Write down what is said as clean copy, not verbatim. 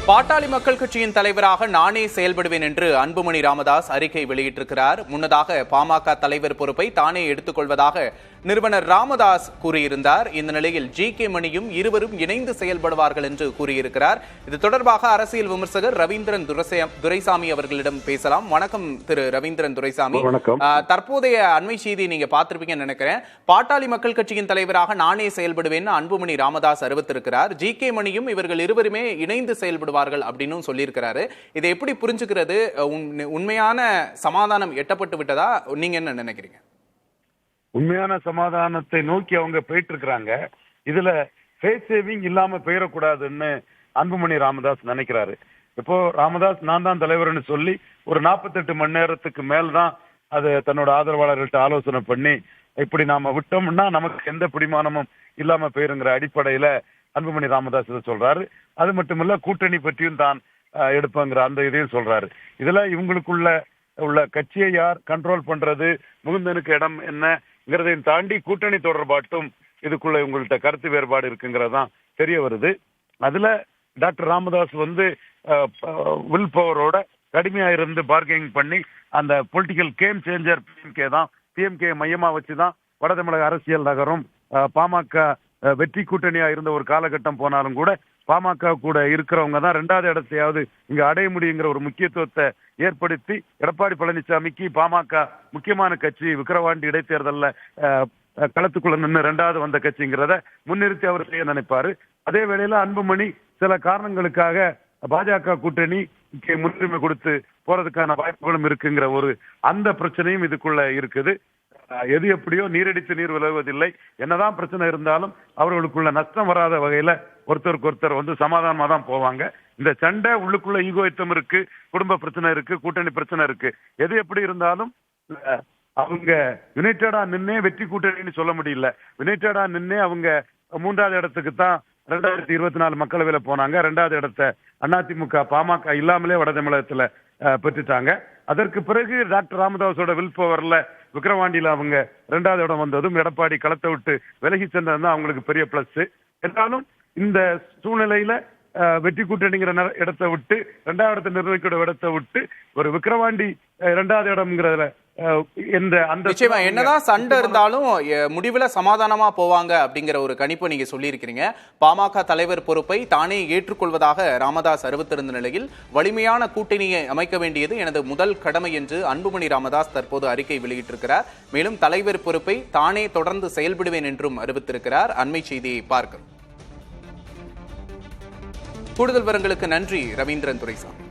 பாட்டாளி மக்கள் கட்சியின் தலைவராக நானே செயல்படுவேன் என்று அன்புமணி ராமதாஸ் அறிக்கை வெளியிட்டிருக்கிறார். முன்னதாக பாமக தலைவர் பொறுப்பை தானே எடுத்துக்கொள்வதாக நிறுவனர் ராமதாஸ் கூறியிருந்தார். இந்த நிலையில் ஜி.கே. மணியும் இருவரும் இணைந்து செயல்படுவார்கள் என்று கூறியிருக்கிறார். இது தொடர்பாக அரசியல் விமர்சகர் ரவீந்திரன் துரைசாமி அவர்களிடம் பேசலாம். வணக்கம் திரு ரவீந்திரன் துரைசாமி. தற்போதைய அண்மை செய்தி நீங்க பார்த்திருப்பீங்கன்னு நினைக்கிறேன். பாட்டாளி மக்கள் கட்சியின் தலைவராக நானே செயல்படுவேன் அன்புமணி ராமதாஸ் அறிவித்திருக்கிறார். ஜி.கே. மணியும் இவர்கள் இருவருமே இணைந்து செயல்படுவார்கள் அப்படின்னு சொல்லியிருக்கிறாரு. இதை எப்படி புரிஞ்சுக்கிறது? உண்மையான சமாதானம் எட்டப்பட்டு விட்டதா? நீங்க என்ன நினைக்கிறீங்க? உண்மையான சமாதானத்தை நோக்கி அவங்க போயிட்டு இருக்கிறாங்க. இதுல ஃபேஸ் சேவிங் இல்லாம போயிடக்கூடாதுன்னு அன்புமணி ராமதாஸ் நினைக்கிறாரு. இப்போ ராமதாஸ் நான் தான் தலைவர்னு சொல்லி ஒரு 48 மணி நேரத்துக்கு மேல்தான் அது தன்னோட ஆதரவாளர்கள்ட்ட ஆலோசனை பண்ணி இப்படி நாம விட்டோம்னா நமக்கு எந்த பிடிமானமும் இல்லாம போயிருங்கிற அடிப்படையில அன்புமணி ராமதாஸ் இதை சொல்றாரு. அது மட்டுமல்ல, கூட்டணி பற்றியும் தான் எடுப்பங்கிற அந்த இதையும் சொல்றாரு. இதுல இவங்களுக்குள்ள உள்ள கட்சியை யார் கண்ட்ரோல் பண்றது, முகுந்தனுக்கு இடம் என்னங்கிறதையும் தாண்டி கூட்டணி தொடர்பாட்டும் இதுக்குள்ள இவங்கள்ட்ட கருத்து வேறுபாடு இருக்குங்கிறதான் தெரிய வருது. அதுல டாக்டர் ராமதாஸ் வில் பவரோட கடுமையா இருந்து பார்கெனிங் பண்ணி அந்த பொலிட்டிக்கல் கேம் சேஞ்சர் பிஎம்கே தான், பிஎம்கே மையமா வச்சுதான் வட தமிழக அரசியல் நகரும். பாமக வெற்றி கூட்டணியா இருந்த ஒரு காலகட்டம் போனாலும் கூட பாமக கூட இருக்கிறவங்க தான் 2வது இடத்தையாவது இங்க அடைய முடியுங்கிற ஒரு முக்கியத்துவத்தை ஏற்படுத்தி எடப்பாடி பழனிசாமிக்கு பாமக முக்கியமான கட்சி, விக்கிரவாண்டி இடைத்தேர்தல்ல களத்துக்குள்ள நின்று 2வது வந்த கட்சிங்கிறத முன்னிறுத்தி அவர் செய்ய நினைப்பாரு. அதே வேளையில அன்புமணி சில காரணங்களுக்காக பாஜக கூட்டணி முன்னுரிமை கொடுத்து போறதுக்கான வாய்ப்புகளும் இருக்குங்கிற ஒரு அந்த பிரச்சனையும் இதுக்குள்ள இருக்குது. எது எப்படியோ நீரடித்து நீர் விலகுவதில்லை. என்னதான் பிரச்சனை இருந்தாலும் அவர்களுக்குள்ள நஷ்டம் வராத வகையில ஒருத்தருக்கு ஒருத்தர் சமாதானமா தான் போவாங்க. இந்த சண்டை உள்ளுக்குள்ள ஈகோயித்தம் இருக்கு, குடும்ப பிரச்சனை இருக்கு, கூட்டணி பிரச்சனை இருக்கு. எது எப்படி இருந்தாலும் அவங்க யுனைடெடா நின்னே வெற்றி கூட்டணின்னு சொல்ல முடியல. யுனைடெடா நின்னே அவங்க 3வது இடத்துக்கு தான் 2024 மக்களவையில போனாங்க. 2வது இடத்தை அதிமுக பாமக இல்லாமலே வட தமிழகத்துல பெற்றுட்டாங்க. அதற்கு பிறகு டாக்டர் ராமதாஸோட வில் பவர்ல விக்கிரவாண்டியில அவங்க 2வது இடம் வந்ததும் எடப்பாடி களத்தை விட்டு விலகி சென்றதுதான் அவங்களுக்கு பெரிய பிளஸ். என்றாலும் இந்த சூழ்நிலையில வெற்றி கூட்டணிங்கிற இடத்தை விட்டு 2வது இடத்தை நிர்ணயிக்கிற இடத்தை விட்டு ஒரு விக்கிரவாண்டி 2வது இடம்ங்கிறதுல என்னதான் சண்டை இருந்தாலும் முடிவுல சமாதானமா போவாங்க அப்படிங்கிற ஒரு கணிப்பை நீங்க சொல்லியிருக்கிறீங்க. பாமக தலைவர் பொறுப்பை தானே ஏற்றுக்கொள்வதாக ராமதாஸ் அறிவித்திருந்த நிலையில் வலிமையான கூட்டணியை அமைக்க வேண்டியது எனது முதல் கடமை என்று அன்புமணி ராமதாஸ் தற்போது அறிக்கை வெளியிட்டிருக்கிறார். மேலும் தலைவர் பொறுப்பை தானே தொடர்ந்து செயல்படுவேன் என்றும் அறிவித்திருக்கிறார். அண்மை செய்தியை பார்க்கிறோம். கூடுதல் விவரங்களுக்கு நன்றி ரவீந்திரன் துரைசாமி.